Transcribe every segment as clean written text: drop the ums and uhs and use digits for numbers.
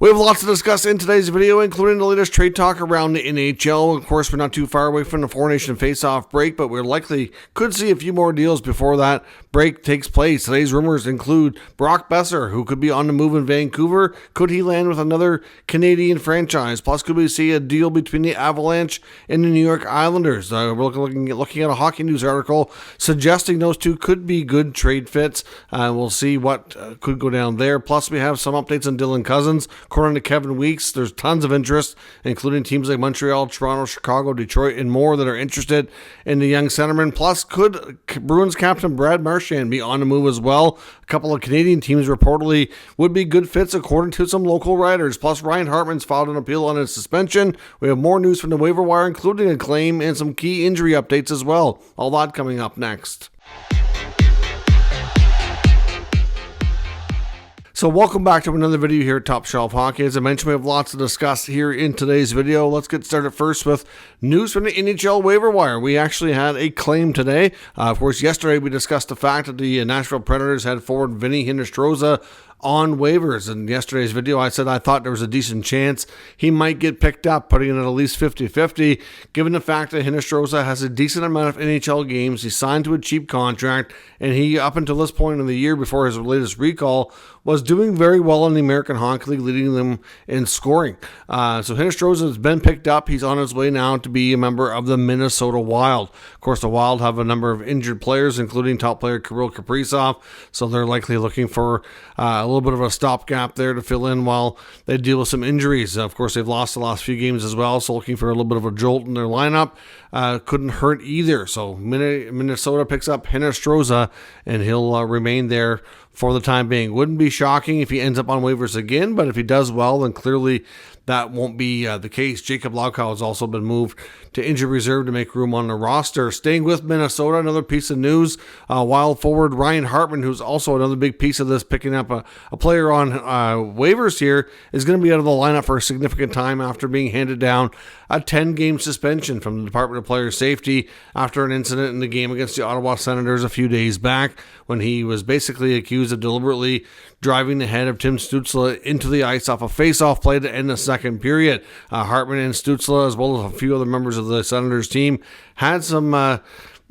We have lots to discuss in today's video, including the latest trade talk around the NHL. Of course, we're not too far away from the Four Nation face-off break, but we're likely could see a few more deals before that break takes place. Today's rumors include Brock Boeser, who could be on the move in Vancouver. Could he land with another Canadian franchise? Plus, could we see a deal between the Avalanche and the New York Islanders? We're looking at a Hockey News article suggesting those two could be good trade fits. We'll see what could go down there. Plus, we have some updates on Dylan Cozens. According to Kevin Weeks, there's tons of interest, including teams like Montreal, Toronto, Chicago, Detroit, and more that are interested in the young centerman. Plus, could Bruins captain Brad Marchand be on the move as well? A couple of Canadian teams reportedly would be good fits according to some local writers. Plus, Ryan Hartman's filed an appeal on his suspension. We have more news from the waiver wire, including a claim and some key injury updates as well. All that coming up next. So welcome back to another video here at Top Shelf Hockey. As I mentioned, we have lots to discuss here in today's video. Let's get started first with news from the NHL waiver wire. We actually had a claim today. Of course, yesterday we discussed the fact that the Nashville Predators had forward Vinny Hinostroza on waivers. In yesterday's video, I said I thought there was a decent chance he might get picked up, putting it at least 50-50, given the fact that Hinostroza has a decent amount of NHL games. He signed to a cheap contract, and he, up until this point in the year before his latest recall, was doing very well in the American Hockey League, leading them in scoring. So Hinostroza has been picked up. He's on his way now to be a member of the Minnesota Wild. Of course, the Wild have a number of injured players, including top player Kirill Kaprizov, so they're likely looking for a little bit of a stopgap there to fill in while they deal with some injuries. Of course, they've lost the last few games as well, so looking for a little bit of a jolt in their lineup couldn't hurt either. So Minnesota picks up Hinostroza, and he'll remain there for the time being. Wouldn't be shocking if he ends up on waivers again, but if he does well, then clearly that won't be the case. Jacob Laukow has also been moved to injured reserve to make room on the roster. Staying with Minnesota, another piece of news, Wild forward Ryan Hartman, who's also another big piece of this, picking up a player on waivers here, is going to be out of the lineup for a significant time after being handed down a 10-game suspension from the Department of Player Safety after an incident in the game against the Ottawa Senators a few days back, when he was basically accused of deliberately driving the head of Tim Stützle into the ice off a face-off play to end the second period. Hartman and Stützle, as well as a few other members of the Senators team, had some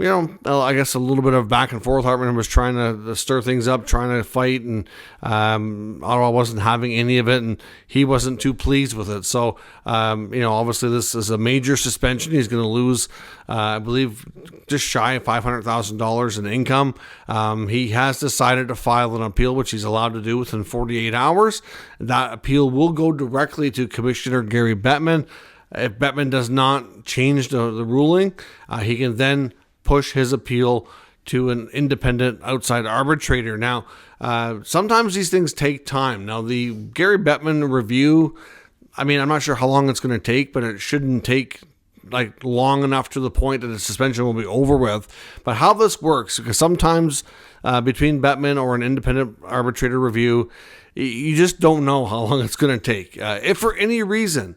I guess a little bit of back and forth. Hartman was trying to stir things up, trying to fight, and Ottawa wasn't having any of it, and he wasn't too pleased with it. So, obviously this is a major suspension. He's going to lose, I believe, just shy of $500,000 in income. He has decided to file an appeal, which he's allowed to do within 48 hours. That appeal will go directly to Commissioner Gary Bettman. If Bettman does not change the ruling, he can then push his appeal to an independent outside arbitrator. Now, sometimes these things take time. Now, the Gary Bettman review, I'm not sure how long it's going to take, but it shouldn't take long enough to the point that the suspension will be over with. But how this works, because sometimes between Bettman or an independent arbitrator review, you just don't know how long it's going to take. If for any reason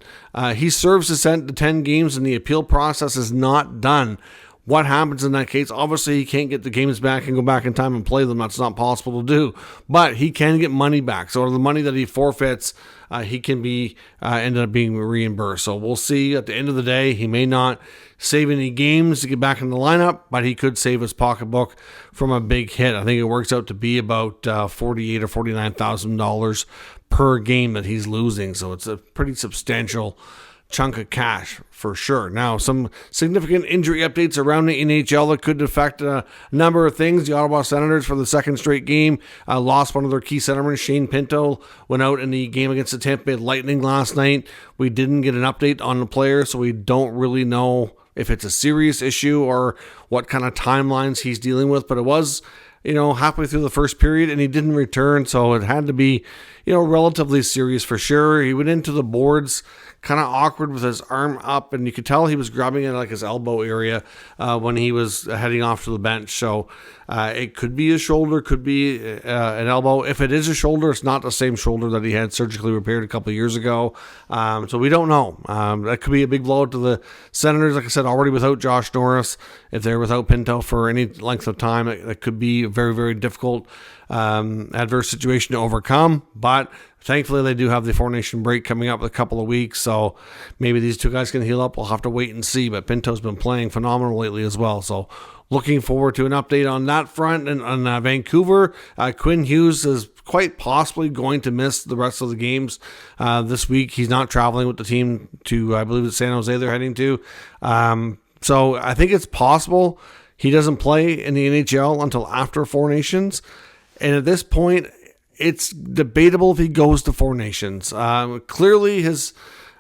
he serves the 10 games and the appeal process is not done, what happens in that case? Obviously, he can't get the games back and go back in time and play them. That's not possible to do. But he can get money back. So the money that he forfeits, he can be end up being reimbursed. So we'll see. At the end of the day, he may not save any games to get back in the lineup, but he could save his pocketbook from a big hit. I think it works out to be about $48,000 or $49,000 per game that he's losing. So it's a pretty substantial chunk of cash for sure. Now, some significant injury updates around the NHL that could affect a number of things. The Ottawa Senators, for the second straight game, lost one of their key centermen. Shea Pinto went out in the game against the Tampa Bay Lightning last night. We didn't get an update on the player, so we don't really know if it's a serious issue or what kind of timelines he's dealing with, but it was halfway through the first period, and he didn't return, so it had to be, relatively serious for sure. He went into the boards kind of awkward with his arm up, and you could tell he was grabbing at his elbow area when he was heading off to the bench. So it could be a shoulder, could be an elbow. If it is a shoulder, it's not the same shoulder that he had surgically repaired a couple of years ago. So we don't know. That could be a big blow to the Senators. Like I said, already without Josh Norris. If they're without Pinto for any length of time, it could be a very, very difficult adverse situation to overcome. But shot. Thankfully, they do have the Four Nation break coming up in a couple of weeks, so maybe these two guys can heal up. We'll have to wait and see, but Pinto's been playing phenomenal lately as well, so looking forward to an update on that front. And on Vancouver, Quinn Hughes is quite possibly going to miss the rest of the games this week. He's not traveling with the team to, I believe it's San Jose they're heading to. So I think it's possible he doesn't play in the NHL until after Four Nations. And at this point, it's debatable if he goes to Four Nations. Clearly, his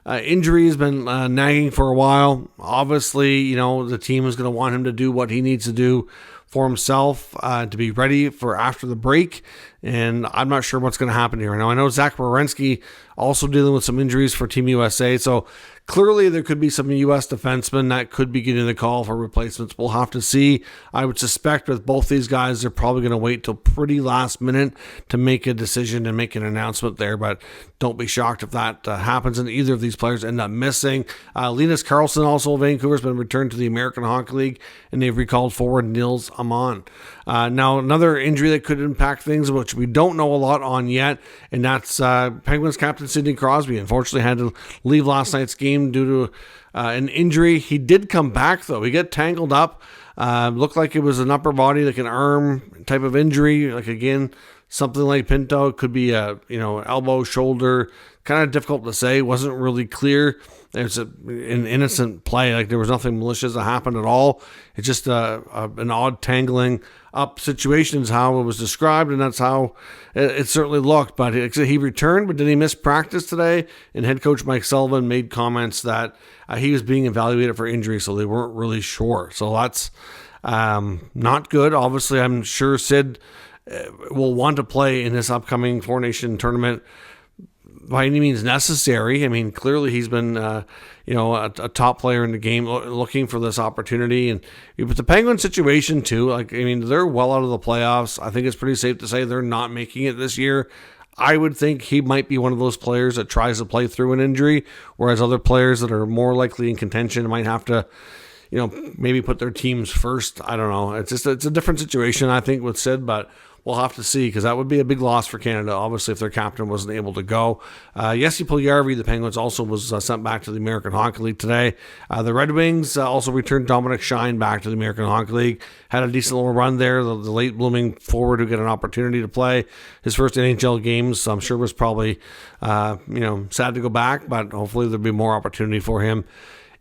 injury has been nagging for a while. Obviously, the team is going to want him to do what he needs to do for himself to be ready for after the break. And I'm not sure what's going to happen here. Now, I know Zach Werenski also dealing with some injuries for Team USA. So clearly there could be some U.S. defensemen that could be getting the call for replacements. We'll have to see. I would suspect with both these guys, they're probably going to wait till pretty last minute to make a decision and make an announcement there. But don't be shocked if that happens and either of these players end up missing. Linus Karlsson, also Vancouver, has been returned to the American Hockey League, and they've recalled forward Nils Amon. Now, another injury that could impact things, which we don't know a lot on yet, and that's Penguins captain Sidney Crosby. Unfortunately, had to leave last night's game due to an injury. He did come back, though. He got tangled up. Looked like it was an upper body, like an arm type of injury. Like, again, something like Pinto. It could be a elbow, shoulder. Kind of difficult to say. Wasn't really clear. It was an innocent play. Like, there was nothing malicious that happened at all. It's just an odd tangling up situation is how it was described, and that's how it certainly looked. But he returned, but did he miss practice today? And head coach Mike Sullivan made comments that he was being evaluated for injury, so they weren't really sure. So that's not good. Obviously, I'm sure Sid will want to play in this upcoming Four Nation tournament by any means necessary. I mean, clearly he's been, a top player in the game looking for this opportunity. And but the Penguins situation too, they're well out of the playoffs. I think it's pretty safe to say they're not making it this year. I would think he might be one of those players that tries to play through an injury, whereas other players that are more likely in contention might have to, maybe put their teams first. I don't know. It's a different situation, I think, with Sid, but we'll have to see, because that would be a big loss for Canada, obviously, if their captain wasn't able to go. Jesse Puljujarvi, the Penguins, also was sent back to the American Hockey League today. The Red Wings also returned Dominic Shine back to the American Hockey League. Had a decent little run there. The late blooming forward who got an opportunity to play his first NHL games, I'm sure was probably, sad to go back, but hopefully there'll be more opportunity for him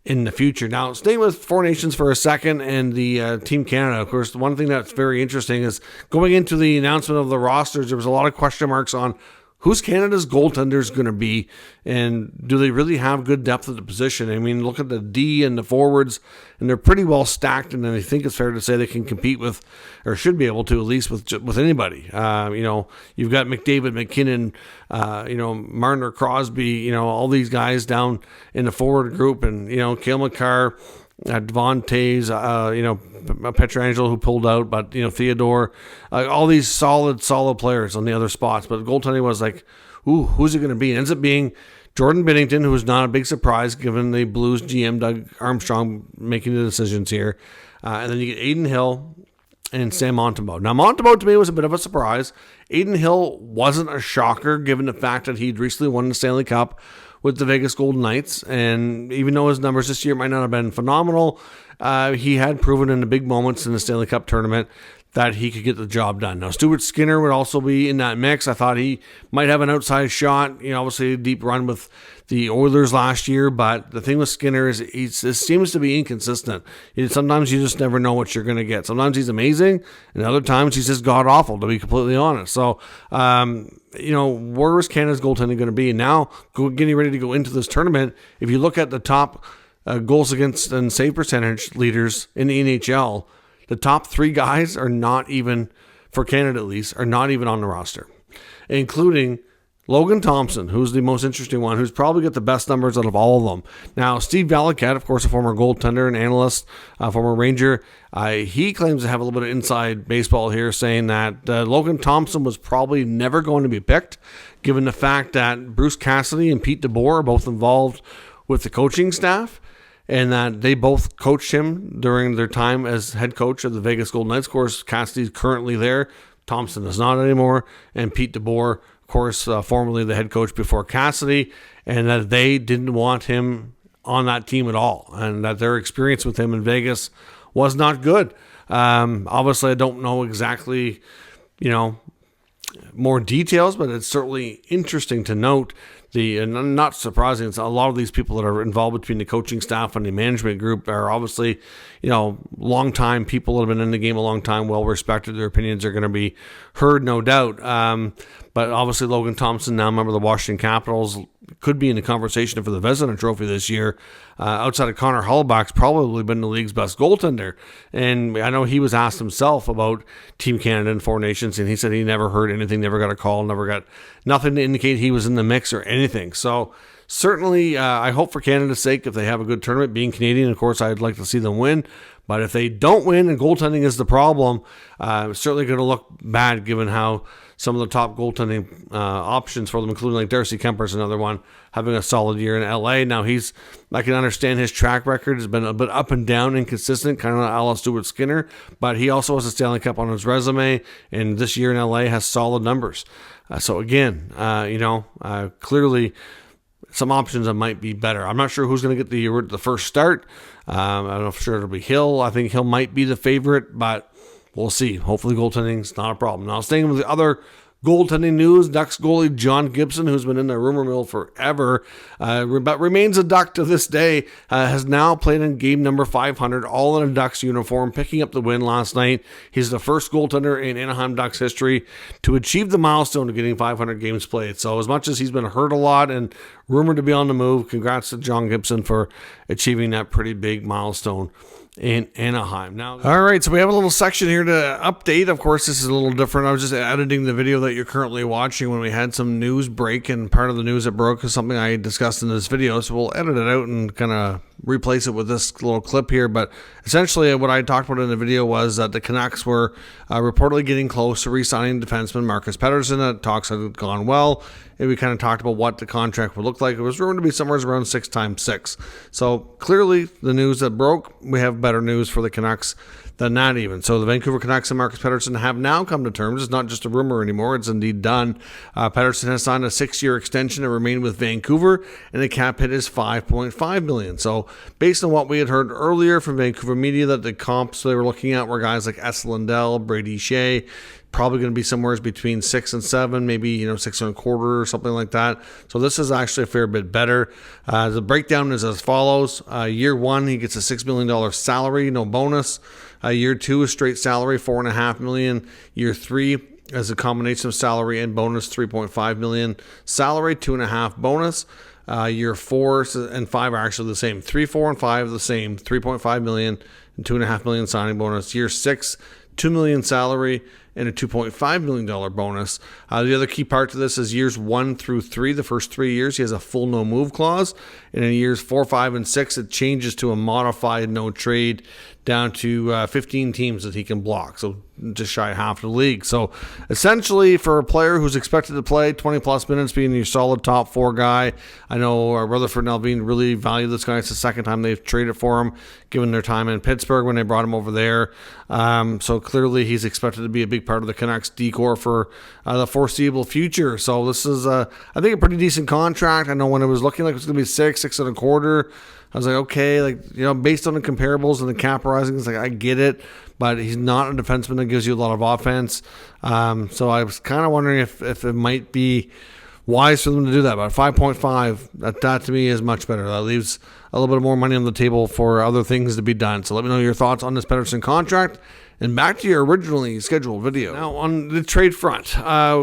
in the future. Now, staying with Four Nations for a second and the Team Canada, of course, the one thing that's very interesting is going into the announcement of the rosters, there was a lot of question marks on who's Canada's goaltenders going to be, and do they really have good depth at the position? I mean, look at the D and the forwards, and they're pretty well stacked, and I think it's fair to say they can compete with, or should be able to, at least with anybody. You've got McDavid, McKinnon, Martin or Crosby, all these guys down in the forward group, and, Cale Makar, Devon Taves, Pietrangelo, who pulled out, but Theodore, all these solid players on the other spots. But goaltending was like, who's it going to be? It ends up being Jordan Binnington, who was not a big surprise given the Blues GM Doug Armstrong making the decisions here, and then you get Adin Hill and Sam Montembeault. Now, Montembeault to me was a bit of a surprise. Adin Hill wasn't a shocker given the fact that he'd recently won the Stanley Cup with the Vegas Golden Knights, and even though his numbers this year might not have been phenomenal, he had proven in the big moments in the Stanley Cup tournament that he could get the job done. Now, Stuart Skinner would also be in that mix. I thought he might have an outside shot, obviously a deep run with the Oilers last year, but the thing with Skinner is he seems to be inconsistent. Sometimes you just never know what you're going to get. Sometimes he's amazing, and other times he's just god-awful, to be completely honest. So, where is Canada's goaltending going to be? And now, getting ready to go into this tournament, if you look at the top goals against and save percentage leaders in the NHL, the top three guys are not even, for Canada at least, are not even on the roster, including Logan Thompson, who's the most interesting one, who's probably got the best numbers out of all of them. Now, Steve Valiquette, of course, a former goaltender and analyst, former Ranger, he claims to have a little bit of inside baseball here, saying that Logan Thompson was probably never going to be picked, given the fact that Bruce Cassidy and Pete DeBoer are both involved with the coaching staff, and that they both coached him during their time as head coach of the Vegas Golden Knights. Of course, Cassidy's currently there. Thompson is not anymore. And Pete DeBoer, of course, formerly the head coach before Cassidy, and that they didn't want him on that team at all, and that their experience with him in Vegas was not good. Obviously, I don't know exactly, more details, but it's certainly interesting to note and not surprising. It's a lot of these people that are involved between the coaching staff and the management group are obviously, long time people that have been in the game a long time, well respected. Their opinions are going to be heard, no doubt. But obviously Logan Thompson, now a member of the Washington Capitals, could be in the conversation for the Vezina Trophy this year. Outside of Connor Hellebuyck's probably been the league's best goaltender. And I know he was asked himself about Team Canada and Four Nations, and he said he never heard anything, never got a call, never got nothing to indicate he was in the mix or anything. So certainly, I hope for Canada's sake, if they have a good tournament, being Canadian, of course, I'd like to see them win. But if they don't win and goaltending is the problem, it's certainly going to look bad given how some of the top goaltending options for them, including like Darcy Kemper's another one, having a solid year in LA. Now I can understand his track record has been a bit up and down, inconsistent, kind of like Alice Stewart Skinner, but he also has a Stanley Cup on his resume, and this year in LA has solid numbers. So again, clearly some options that might be better. I'm not sure who's going to get the first start. I'm not sure it'll be Hill. I think Hill might be the favorite, but we'll see. Hopefully goaltending's not a problem. Now, staying with the other goaltending news, Ducks goalie John Gibson, who's been in the rumor mill forever, but remains a Duck to this day, has now played in game number 500, all in a Ducks uniform, picking up the win last night. He's the first goaltender in Anaheim Ducks history to achieve the milestone of getting 500 games played. So as much as he's been hurt a lot and rumored to be on the move, congrats to John Gibson for achieving that pretty big milestone in Anaheim. Now, all right, so we have a little section here to update. Of course, this is a little different. I was just editing the video that you're currently watching when we had some news break, and part of the news that broke is something I discussed in this video, so we'll edit it out and kind of replace it with this little clip here. But essentially what I talked about in the video was that the Canucks were reportedly getting close to re-signing defenseman Marcus Pettersson. Talks had gone well, and we kind of talked about what the contract would look like. It was rumored to be somewhere around 6 times 6. So clearly the news that broke, we have better news for the Canucks than that even. So the Vancouver Canucks and Marcus Pettersson have now come to terms. It's not just a rumor anymore. It's indeed done. Pettersson has signed a 6-year extension to remain with Vancouver, and the cap hit is $5.5 million. So based on what we had heard earlier from Vancouver media, that the comps they were looking at were guys like S. Lindell, Brady Shea, probably going to be somewhere between 6 and 7, maybe 6 and a quarter or something like that. So this is actually a fair bit better. The breakdown is as follows. Year 1, he gets a $6 million salary, no bonus. Year 2 is straight salary, $4.5 million. Year 3 as a combination of salary and bonus, $3.5 million salary, $2.5 bonus. Year 4 and 5 are actually the same. 3, 4, and 5 are the same. $3.5 million and $2.5 million signing bonus. Year 6, $2 million salary and a $2.5 million bonus. The other key part to this is years 1 through 3. The first 3 years, he has a full no move clause. And in years 4, 5, and 6, it changes to a modified no trade down to 15 teams that he can block. So just shy of half the league. So essentially, for a player who's expected to play 20 plus minutes, being your solid top 4 guy, I know Rutherford and Alvin really value this guy. It's the second time they've traded for him, given their time in Pittsburgh when they brought him over there. So clearly, he's expected to be a big part of the Canucks decor for the foreseeable future. So this is, I think, a pretty decent contract. I know when it was looking like it was going to be 6 and a quarter, I was like, okay, based on the comparables and the cap rising, it's like, I get it, but he's not a defenseman that gives you a lot of offense. So I was kind of wondering if it might be wise for them to do that. But 5.5, that to me is much better. That leaves a little bit more money on the table for other things to be done. So let me know your thoughts on this Pettersson contract. And back to your originally scheduled video. Now, on the trade front,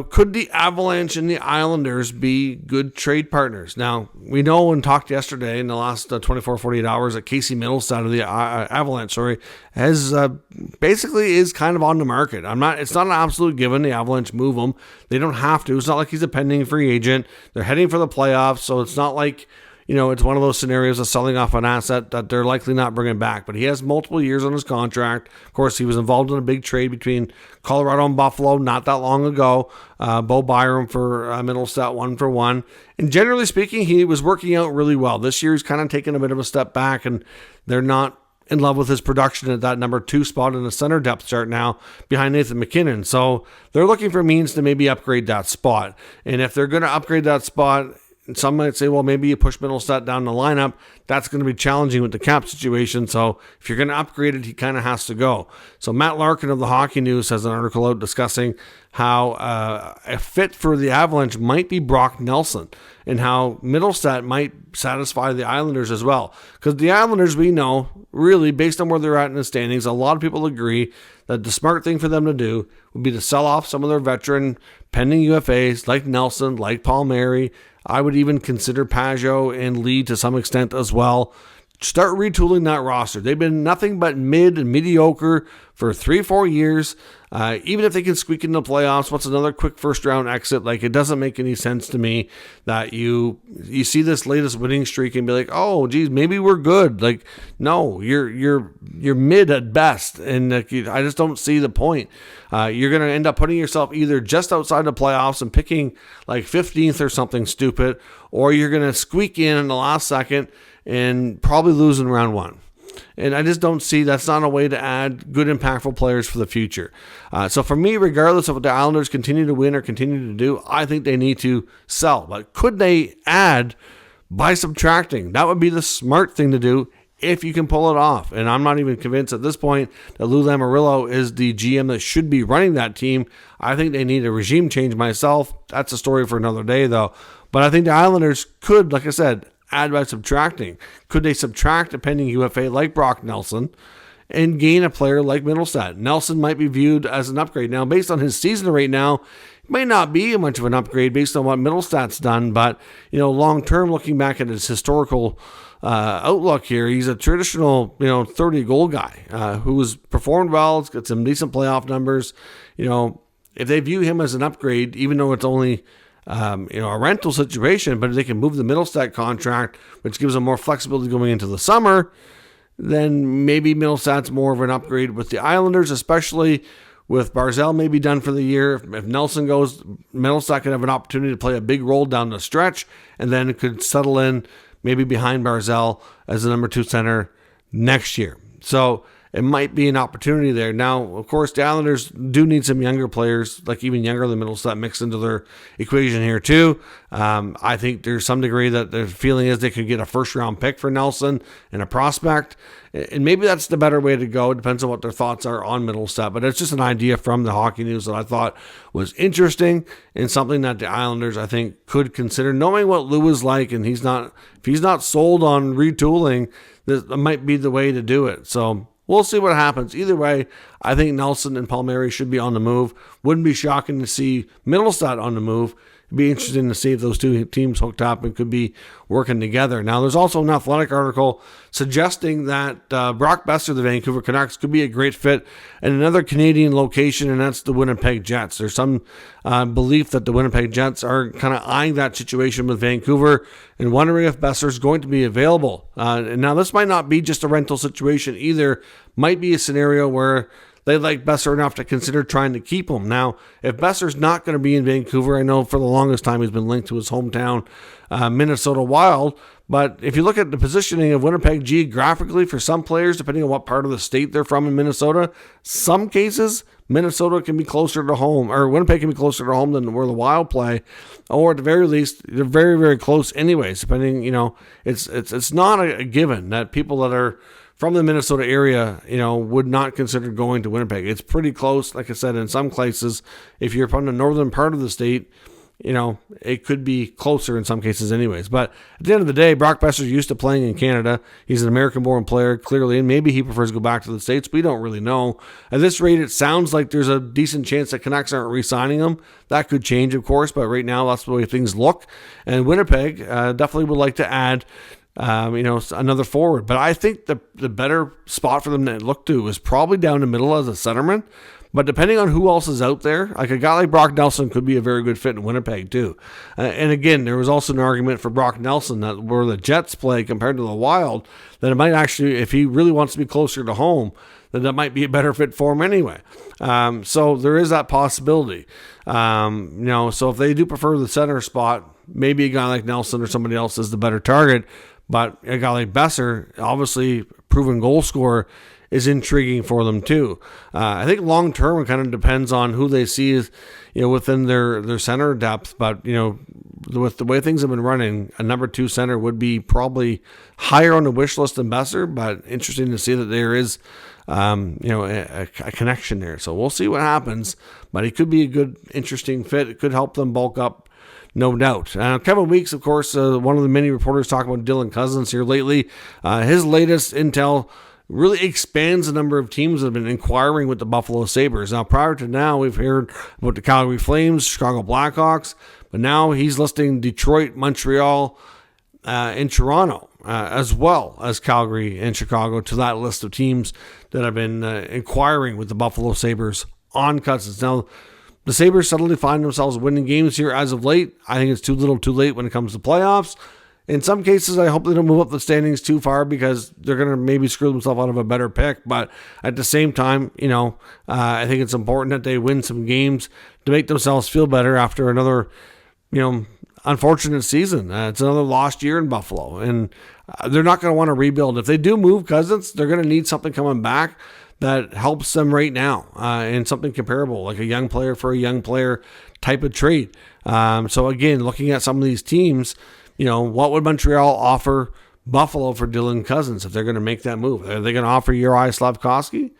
could the Avalanche and the Islanders be good trade partners? Now, we know and talked yesterday in the last 24, 48 hours that Casey Middlestad of the Avalanche, has basically is kind of on the market. It's not an absolute given the Avalanche move him. They don't have to. It's not like he's a pending free agent. They're heading for the playoffs, so it's not like it's one of those scenarios of selling off an asset that they're likely not bringing back. But he has multiple years on his contract. Of course, he was involved in a big trade between Colorado and Buffalo not that long ago. Bo Byram for Middlestat 1-for-1. And generally speaking, he was working out really well. This year, he's kind of taken a bit of a step back, and they're not in love with his production at that number 2 spot in the center depth chart now behind Nathan MacKinnon. So they're looking for means to maybe upgrade that spot. And if they're going to upgrade that spot, some might say, well, maybe you push Mittelstadt down the lineup. That's going to be challenging with the cap situation. So if you're going to upgrade it, he kind of has to go. So Matt Larkin of the Hockey News has an article out discussing how a fit for the Avalanche might be Brock Nelson and how Mittelstadt might satisfy the Islanders as well. Because the Islanders, we know, really, based on where they're at in the standings, a lot of people agree that the smart thing for them to do would be to sell off some of their veteran pending UFAs like Nelson, like Palmieri. I would even consider Pajot and Lee to some extent as well. Start retooling that roster. They've been nothing but mid and mediocre for 3-4 years. Even if they can squeak into the playoffs, what's another quick first round exit? Like, it doesn't make any sense to me that you see this latest winning streak and be like, oh, geez, maybe we're good. Like, no, you're mid at best, and I just don't see the point. You're going to end up putting yourself either just outside the playoffs and picking like 15th or something stupid, or you're going to squeak in the last second and probably lose in round 1. And I just don't see that's not a way to add good, impactful players for the future. So for me, regardless of what the Islanders continue to win or continue to do, I think they need to sell. But could they add by subtracting? That would be the smart thing to do if you can pull it off. And I'm not even convinced at this point that Lou Lamoriello is the GM that should be running that team. I think they need a regime change myself. That's a story for another day, though. But I think the Islanders could, like I said, add by subtracting. Could they subtract a pending UFA like Brock Nelson and gain a player like Mittelstadt? Nelson might be viewed as an upgrade. Now, based on his season right now, it may not be much of an upgrade based on what Mittelstadt's done, but, long term, looking back at his historical outlook here, he's a traditional, 30-goal guy who's performed well, got some decent playoff numbers. If they view him as an upgrade, even though it's only a rental situation, but if they can move the Mittelstadt contract, which gives them more flexibility going into the summer, then maybe Mittelstadt's more of an upgrade with the Islanders, especially with Barzal maybe done for the year. If Nelson goes, Mittelstadt could have an opportunity to play a big role down the stretch, and then it could settle in maybe behind Barzal as the number 2 center next year. So it might be an opportunity there. Now, of course, the Islanders do need some younger players, like even younger than Mittelstadt, mixed into their equation here too. I think there's some degree that the feeling is they could get a first-round pick for Nelson and a prospect, and maybe that's the better way to go. It depends on what their thoughts are on Mittelstadt, but it's just an idea from the Hockey News that I thought was interesting and something that the Islanders, I think, could consider, knowing what Lou is like, and if he's not sold on retooling, this might be the way to do it. So we'll see what happens. Either way, I think Nelson and Palmieri should be on the move. Wouldn't be shocking to see Mittelstadt on the move. It'd be interesting to see if those two teams hooked up and could be working together. Now, there's also an Athletic article suggesting that Brock Boeser of the Vancouver Canucks could be a great fit in another Canadian location, and that's the Winnipeg Jets. There's some belief that the Winnipeg Jets are kind of eyeing that situation with Vancouver and wondering if Boeser's going to be available. Now, this might not be just a rental situation either. Might be a scenario where they like Boeser enough to consider trying to keep him. Now, if Boeser's not going to be in Vancouver, I know for the longest time he's been linked to his hometown, Minnesota Wild, but if you look at the positioning of Winnipeg geographically for some players, depending on what part of the state they're from in Minnesota, some cases, Minnesota can be closer to home, or Winnipeg can be closer to home than where the Wild play, or at the very least, they're very, very close anyways, depending, it's not a given that people that are from the Minnesota area, would not consider going to Winnipeg. It's pretty close. Like I said, in some places, if you're from the northern part of the state, it could be closer in some cases anyways. But at the end of the day, Brock Boeser's used to playing in Canada. He's an American-born player, clearly, and maybe he prefers to go back to the States. We don't really know. At this rate, it sounds like there's a decent chance that Canucks aren't re-signing him. That could change, of course, but right now, that's the way things look. And Winnipeg definitely would like to add another forward. But I think the better spot for them to look to is probably down the middle as a centerman. But depending on who else is out there, like a guy like Brock Nelson could be a very good fit in Winnipeg too. And again, there was also an argument for Brock Nelson that where the Jets play compared to the Wild, that it might actually, if he really wants to be closer to home, then that might be a better fit for him anyway. So there is that possibility. So if they do prefer the center spot, maybe a guy like Nelson or somebody else is the better target. But a guy like Boeser, obviously proven goal scorer, is intriguing for them too. I think long term it kind of depends on who they see as, within their center depth. But with the way things have been running, a number 2 center would be probably higher on the wish list than Boeser. But interesting to see that there is a connection there. So we'll see what happens. But he could be a good, interesting fit. It could help them bulk up, no doubt. Kevin Weeks, of course, one of the many reporters talking about Dylan Cozens here lately. His latest intel really expands the number of teams that have been inquiring with the Buffalo Sabres. Now, prior to now, we've heard about the Calgary Flames, Chicago Blackhawks, but now he's listing Detroit, Montreal, and Toronto, as well as Calgary and Chicago, to that list of teams that have been inquiring with the Buffalo Sabres on Cozens. Now, the Sabres suddenly find themselves winning games here as of late. I think it's too little too late when it comes to playoffs. In some cases, I hope they don't move up the standings too far because they're going to maybe screw themselves out of a better pick. But at the same time, I think it's important that they win some games to make themselves feel better after another, unfortunate season. It's another lost year in Buffalo. And they're not going to want to rebuild. If they do move Cozens, they're going to need something coming back that helps them right now, and something comparable, like a young player for a young player type of trade. So again, looking at some of these teams, what would Montreal offer Buffalo for Dylan Cozens if they're going to make that move? Are they going to offer Juraj Slafkovsky?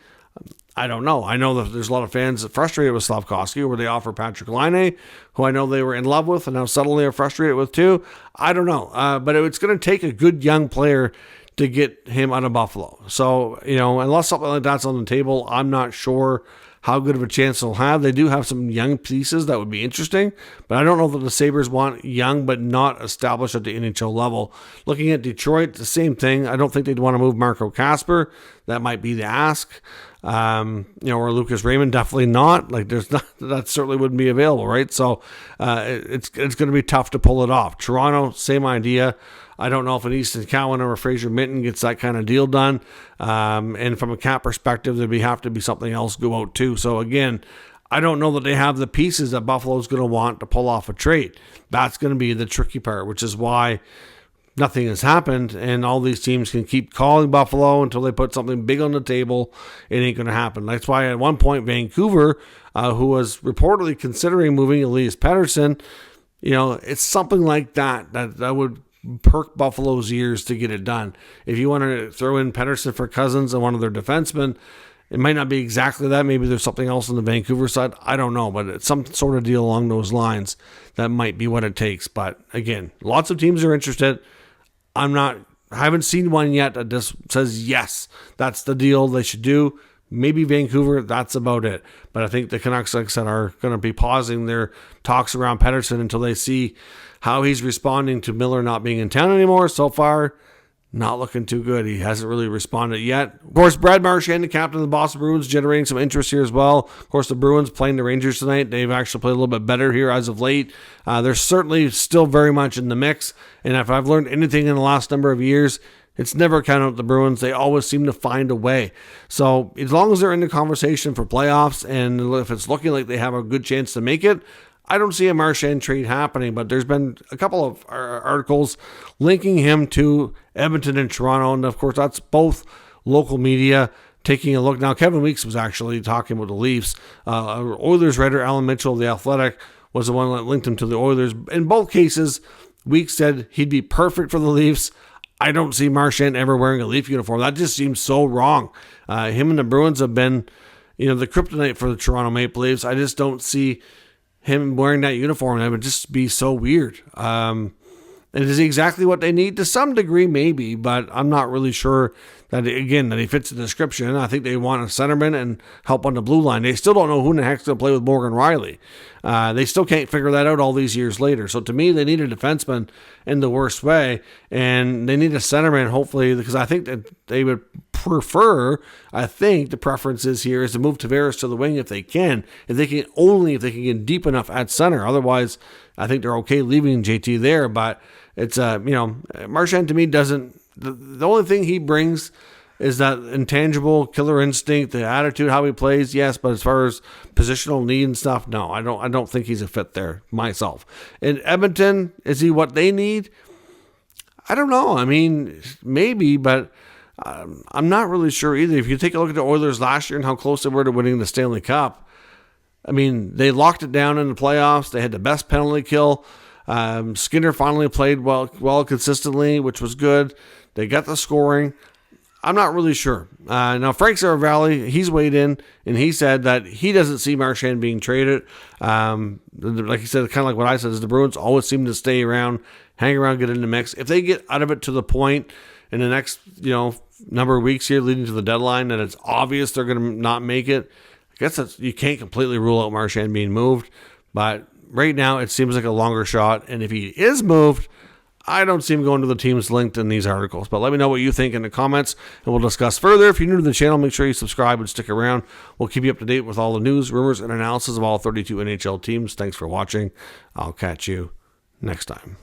I don't know. I know that there's a lot of fans frustrated with Slafkovsky, where they offer Patrick Laine, who I know they were in love with and now suddenly are frustrated with too. I don't know. But it's going to take a good young player to get him out of Buffalo. So, unless something like that's on the table, I'm not sure how good of a chance they'll have. They do have some young pieces that would be interesting, but I don't know that the Sabres want young but not established at the NHL level. Looking at Detroit, the same thing. I don't think they'd want to move Marco Kasper. That might be the ask. Or Lucas Raymond, definitely not. That certainly wouldn't be available, right? So it's going to be tough to pull it off. Toronto, same idea. I don't know if an Easton Cowan or a Fraser Minton gets that kind of deal done. And from a cap perspective, there'd have to be something else go out too. So again, I don't know that they have the pieces that Buffalo's going to want to pull off a trade. That's going to be the tricky part, which is why nothing has happened, and all these teams can keep calling Buffalo until they put something big on the table. It ain't going to happen. That's why at one point Vancouver, who was reportedly considering moving Elias Pettersson, it's something like that would perk Buffalo's ears to get it done. If you want to throw in Pettersson for Cozens and one of their defensemen, it might not be exactly that. Maybe there's something else on the Vancouver side. I don't know, but it's some sort of deal along those lines. That might be what it takes. But again, lots of teams are interested. I haven't seen one yet that just says, yes, that's the deal they should do. Maybe Vancouver, that's about it. But I think the Canucks, like I said, are going to be pausing their talks around Pettersson until they see how he's responding to Miller not being in town anymore. So far, not looking too good. He hasn't really responded yet. Of course, Brad Marchand, the captain of the Boston Bruins, generating some interest here as well. Of course, the Bruins playing the Rangers tonight. They've actually played a little bit better here as of late. They're certainly still very much in the mix. And if I've learned anything in the last number of years, it's never count out the Bruins. They always seem to find a way. So as long as they're in the conversation for playoffs, and if it's looking like they have a good chance to make it, I don't see a Marchand trade happening, but there's been a couple of articles linking him to Edmonton and Toronto, and of course that's both local media taking a look. Now, Kevin Weeks was actually talking with the Leafs. Oilers writer Alan Mitchell of The Athletic was the one that linked him to the Oilers. In both cases, Weeks said he'd be perfect for the Leafs. I don't see Marchand ever wearing a Leaf uniform. That just seems so wrong. Him and the Bruins have been, the kryptonite for the Toronto Maple Leafs. I just don't see him wearing that uniform. That would just be so weird. And is he exactly what they need? To some degree, maybe, but I'm not really sure that he fits the description. I think they want a centerman and help on the blue line. They still don't know who in the heck's going to play with Morgan Riley. They still can't figure that out all these years later. So to me, they need a defenseman in the worst way, and they need a centerman, hopefully, because I think that they would prefer, the preference is here is to move Tavares to the wing if they can. If they can get deep enough at center. Otherwise, I think they're okay leaving JT there. But it's, Marchand to me doesn't, the only thing he brings is that intangible killer instinct, the attitude, how he plays, yes, but as far as positional need and stuff, no, I don't think he's a fit there myself. In Edmonton, is he what they need? I don't know. I mean, maybe, but I'm not really sure either. If you take a look at the Oilers last year and how close they were to winning the Stanley Cup, I mean, they locked it down in the playoffs. They had the best penalty kill. Skinner finally played well consistently, which was good. They got the scoring. I'm not really sure. Now, Frank Saravalli, he's weighed in, and he said that he doesn't see Marchand being traded. Like he said, kind of like what I said, is the Bruins always seem to stay around, hang around, get in the mix. If they get out of it to the point in the next, number of weeks here leading to the deadline that it's obvious they're going to not make it, I guess you can't completely rule out Marchand being moved. But right now, it seems like a longer shot. And if he is moved, I don't see him going to the teams linked in these articles. But let me know what you think in the comments, and we'll discuss further. If you're new to the channel, make sure you subscribe and stick around. We'll keep you up to date with all the news, rumors, and analysis of all 32 NHL teams. Thanks for watching. I'll catch you next time.